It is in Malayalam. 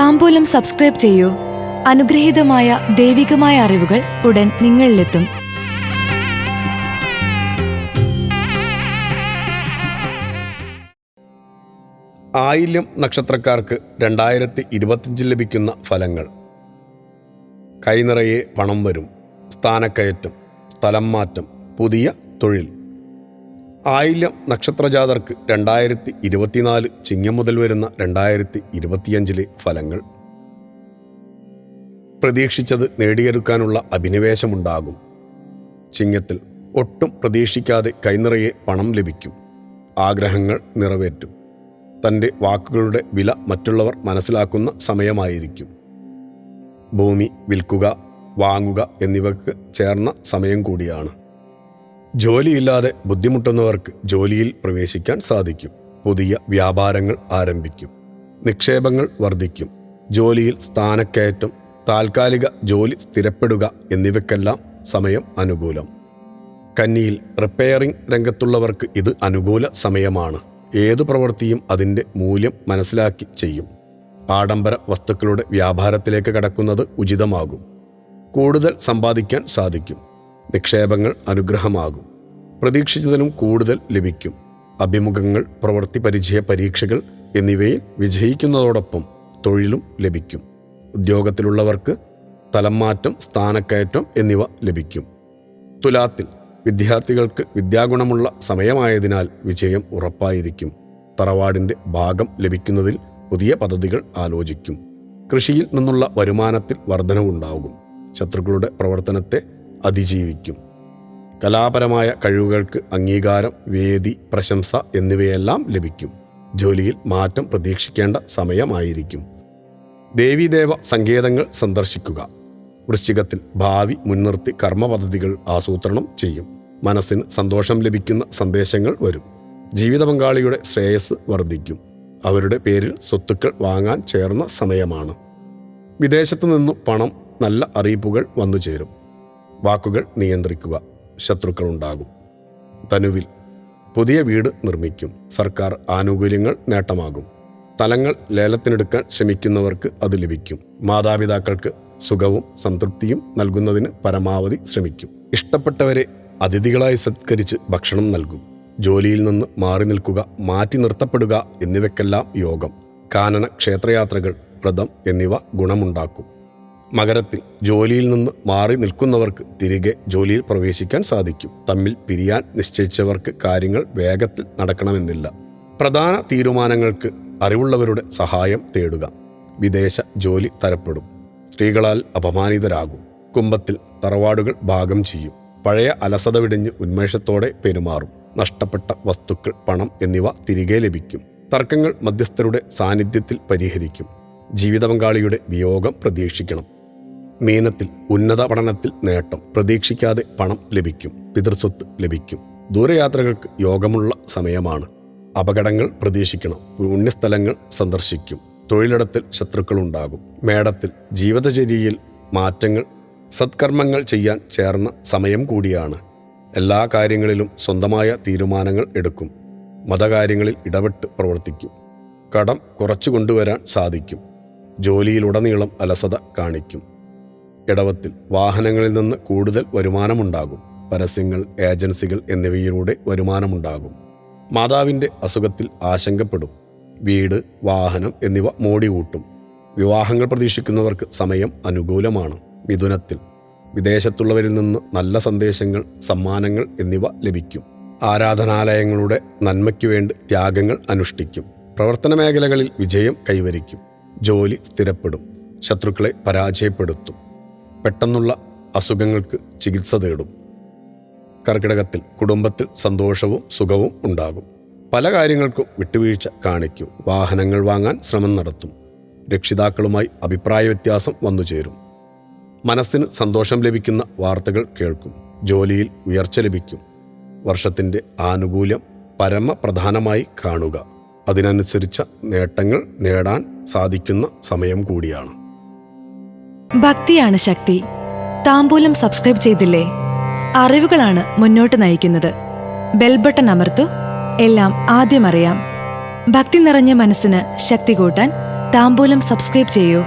താംബൂലം സബ്സ്ക്രൈബ് ചെയ്യൂ. അനുഗ്രഹീതമായ ദൈവികമായ അറിവുകൾ ഉടൻ നിങ്ങളിലെത്തും. ആയില്യം നക്ഷത്രക്കാർക്ക് 2025 ലഭിക്കുന്ന ഫലങ്ങൾ. കൈനിറയെ പണം വരും. സ്ഥാനക്കയറ്റം, സ്ഥലം മാറ്റം, പുതിയ തൊഴിൽ. ആയില്യം നക്ഷത്രജാതർക്ക് 2024 ചിങ്ങം മുതൽ വരുന്ന 2025 ഫലങ്ങൾ. പ്രതീക്ഷിച്ചത് നേടിയെടുക്കാനുള്ള അഭിനിവേശമുണ്ടാകും. ചിങ്ങത്തിൽ ഒട്ടും പ്രതീക്ഷിക്കാതെ കൈനിറയെ പണം ലഭിക്കും. ആഗ്രഹങ്ങൾ നിറവേറ്റും. തൻ്റെ വാക്കുകളുടെ വില മറ്റുള്ളവർ മനസ്സിലാക്കുന്ന സമയമായിരിക്കും. ഭൂമി വിൽക്കുക, വാങ്ങുക എന്നിവയ്ക്ക് ചേർന്ന സമയം കൂടിയാണ്. ജോലിയില്ലാതെ ബുദ്ധിമുട്ടുന്നവർക്ക് ജോലിയിൽ പ്രവേശിക്കാൻ സാധിക്കും. പുതിയ വ്യാപാരങ്ങൾ ആരംഭിക്കും. നിക്ഷേപങ്ങൾ വർദ്ധിക്കും. ജോലിയിൽ സ്ഥാനക്കയറ്റം, താൽക്കാലിക ജോലി സ്ഥിരപ്പെടുക എന്നിവയ്ക്കെല്ലാം സമയം അനുകൂലം. കന്നിയിൽ റിപ്പയറിംഗ് രംഗത്തുള്ളവർക്ക് ഇത് അനുകൂല സമയമാണ്. ഏതു പ്രവൃത്തിയും അതിൻ്റെ മൂല്യം മനസ്സിലാക്കി ചെയ്യും. ആഡംബര വസ്തുക്കളുടെ വ്യാപാരത്തിലേക്ക് കടക്കുന്നത് ഉചിതമാകും. കൂടുതൽ സമ്പാദിക്കാൻ സാധിക്കും. നിക്ഷേപങ്ങൾ അനുഗ്രഹമാകും. പ്രതീക്ഷിച്ചതിലും കൂടുതൽ ലഭിക്കും. അഭിമുഖങ്ങൾ, പ്രവൃത്തി പരിചയ പരീക്ഷകൾ എന്നിവയിൽ വിജയിക്കുന്നതോടൊപ്പം തൊഴിലും ലഭിക്കും. ഉദ്യോഗത്തിലുള്ളവർക്ക് സ്ഥലംമാറ്റം, സ്ഥാനക്കയറ്റം എന്നിവ ലഭിക്കും. തുലാത്തിൽ വിദ്യാർത്ഥികൾക്ക് വിദ്യാഗുണമുള്ള സമയമായതിനാൽ വിജയം ഉറപ്പായിരിക്കും. തറവാടിൻ്റെ ഭാഗം ലഭിക്കുന്നതിൽ പുതിയ പദ്ധതികൾ ആലോചിക്കും. കൃഷിയിൽ നിന്നുള്ള വരുമാനത്തിൽ വർധനവുണ്ടാകും. ശത്രുക്കളുടെ പ്രവർത്തനത്തെ അതിജീവിക്കും. കലാപരമായ കഴിവുകൾക്ക് അംഗീകാരം, വേദി, പ്രശംസ എന്നിവയെല്ലാം ലഭിക്കും. ജോലിയിൽ മാറ്റം പ്രതീക്ഷിക്കേണ്ട സമയമായിരിക്കും. ദേവീദേവ സങ്കേതങ്ങൾ സന്ദർശിക്കുക. വൃശ്ചികത്തിൽ ഭാവി മുൻനിർത്തി കർമ്മ പദ്ധതികൾ ആസൂത്രണം ചെയ്യും. മനസ്സിന് സന്തോഷം ലഭിക്കുന്ന സന്ദേശങ്ങൾ വരും. ജീവിത പങ്കാളിയുടെ ശ്രേയസ് വർദ്ധിക്കും. അവരുടെ പേരിൽ സ്വത്തുക്കൾ വാങ്ങാൻ ചേർന്ന സമയമാണ്. വിദേശത്തു നിന്നു പണം, നല്ല അറിയിപ്പുകൾ വന്നുചേരും. വാക്കുകൾ നിയന്ത്രിക്കുക. ശത്രുക്കളുണ്ടാകും. ധനുവിൽ പുതിയ വീട് നിർമ്മിക്കും. സർക്കാർ ആനുകൂല്യങ്ങൾ നേട്ടമാകും. സ്ഥലങ്ങൾ ലേലത്തിനെടുക്കാൻ ശ്രമിക്കുന്നവർക്ക് അത് ലഭിക്കും. മാതാപിതാക്കൾക്ക് സുഖവും സംതൃപ്തിയും നൽകുന്നതിന് പരമാവധി ശ്രമിക്കും. ഇഷ്ടപ്പെട്ടവരെ അതിഥികളായി സത്കരിച്ച് ഭക്ഷണം നൽകും. ജോലിയിൽ നിന്ന് മാറി നിൽക്കുക, മാറ്റി നിർത്തപ്പെടുക എന്നിവയ്ക്കെല്ലാം യോഗം. കാനന ക്ഷേത്രയാത്രകൾ, വ്രതം എന്നിവ ഗുണമുണ്ടാക്കും. മകരത്തിൽ ജോലിയിൽ നിന്ന് മാറി നിൽക്കുന്നവർക്ക് തിരികെ ജോലിയിൽ പ്രവേശിക്കാൻ സാധിക്കും. തമ്മിൽ പിരിയാൻ നിശ്ചയിച്ചവർക്ക് കാര്യങ്ങൾ വേഗത്തിൽ നടക്കണമെന്നില്ല. പ്രധാന തീരുമാനങ്ങൾക്ക് അറിവുള്ളവരുടെ സഹായം തേടുക. വിദേശ ജോലി തരപ്പെടും. സ്ത്രീകളാൽ അപമാനിതരാകും. കുംഭത്തിൽ തറവാടുകൾ ഭാഗം ചെയ്യും. പഴയ അലസത വിടിഞ്ഞ് ഉന്മേഷത്തോടെ പെരുമാറും. നഷ്ടപ്പെട്ട വസ്തുക്കൾ, പണം എന്നിവ തിരികെ ലഭിക്കും. തർക്കങ്ങൾ മധ്യസ്ഥരുടെ സാന്നിധ്യത്തിൽ പരിഹരിക്കും. ജീവിത പങ്കാളിയുടെ വിയോഗം പ്രതീക്ഷിക്കണം. മീനത്തിൽ ഉന്നത പഠനത്തിൽ നേട്ടം. പ്രതീക്ഷിക്കാതെ പണം ലഭിക്കും. പിതൃസ്വത്ത് ലഭിക്കും. ദൂരയാത്രകൾക്ക് യോഗമുള്ള സമയമാണ്. അപകടങ്ങൾ പ്രതീക്ഷിക്കണം. പുണ്യസ്ഥലങ്ങൾ സന്ദർശിക്കും. തൊഴിലിടത്തിൽ ശത്രുക്കളുണ്ടാകും. മേടത്തിൽ ജീവിതചര്യയിൽ മാറ്റങ്ങൾ, സത്കർമ്മങ്ങൾ ചെയ്യാൻ ചേർന്ന സമയം കൂടിയാണ്. എല്ലാ കാര്യങ്ങളിലും സ്വന്തമായ തീരുമാനങ്ങൾ എടുക്കും. മതകാര്യങ്ങളിൽ ഇടപെട്ട് പ്രവർത്തിക്കും. കടം കുറച്ചു കൊണ്ടുവരാൻ സാധിക്കും. ജോലിയിലുടനീളം അലസത കാണിക്കും. ഇടവത്തിൽ വാഹനങ്ങളിൽ നിന്ന് കൂടുതൽ വരുമാനമുണ്ടാകും. പരസ്യങ്ങൾ, ഏജൻസികൾ എന്നിവയിലൂടെ വരുമാനമുണ്ടാകും. മാതാവിൻ്റെ അസുഖത്തിൽ ആശങ്കപ്പെടും. വീട്, വാഹനം എന്നിവ മോടികൂട്ടും. വിവാഹങ്ങൾ പ്രതീക്ഷിക്കുന്നവർക്ക് സമയം അനുകൂലമാണ്. മിഥുനത്തിൽ വിദേശത്തുള്ളവരിൽ നിന്ന് നല്ല സന്ദേശങ്ങൾ, സമ്മാനങ്ങൾ എന്നിവ ലഭിക്കും. ആരാധനാലയങ്ങളുടെ നന്മയ്ക്ക് വേണ്ടി ത്യാഗങ്ങൾ അനുഷ്ഠിക്കും. പ്രവർത്തന മേഖലകളിൽ വിജയം കൈവരിക്കും. ജോലി സ്ഥിരപ്പെടും. ശത്രുക്കളെ പരാജയപ്പെടുത്തും. പെട്ടെന്നുള്ള അസുഖങ്ങൾക്ക് ചികിത്സ തേടും. കർക്കിടകത്തിൽ കുടുംബത്തിൽ സന്തോഷവും സുഖവും ഉണ്ടാകും. പല കാര്യങ്ങൾക്കും വിട്ടുവീഴ്ച കാണിക്കും. വാഹനങ്ങൾ വാങ്ങാൻ ശ്രമം നടത്തും. രക്ഷിതാക്കളുമായി അഭിപ്രായ വ്യത്യാസം വന്നുചേരും. മനസ്സിന് സന്തോഷം ലഭിക്കുന്ന വാർത്തകൾ കേൾക്കും. ജോലിയിൽ ഉയർച്ച ലഭിക്കും. വർഷത്തിൻ്റെ ആനുകൂല്യം പരമപ്രധാനമായി കാണുക. അതിനനുസരിച്ച നേട്ടങ്ങൾ നേടാൻ സാധിക്കുന്ന സമയം കൂടിയാണ്. ഭക്തിയാണ് ശക്തി. താംബൂലം സബ്സ്ക്രൈബ് ചെയ്തില്ലേ? അറിവുകളാണ് മുന്നോട്ട് നയിക്കുന്നത്. ബെൽ ബട്ടൺ അമർത്തു. എല്ലാം ആദ്യം അറിയാം. ഭക്തി നിറഞ്ഞ മനസ്സിന് ശക്തി കൂട്ടാൻ താംബൂലം സബ്സ്ക്രൈബ് ചെയ്യൂ.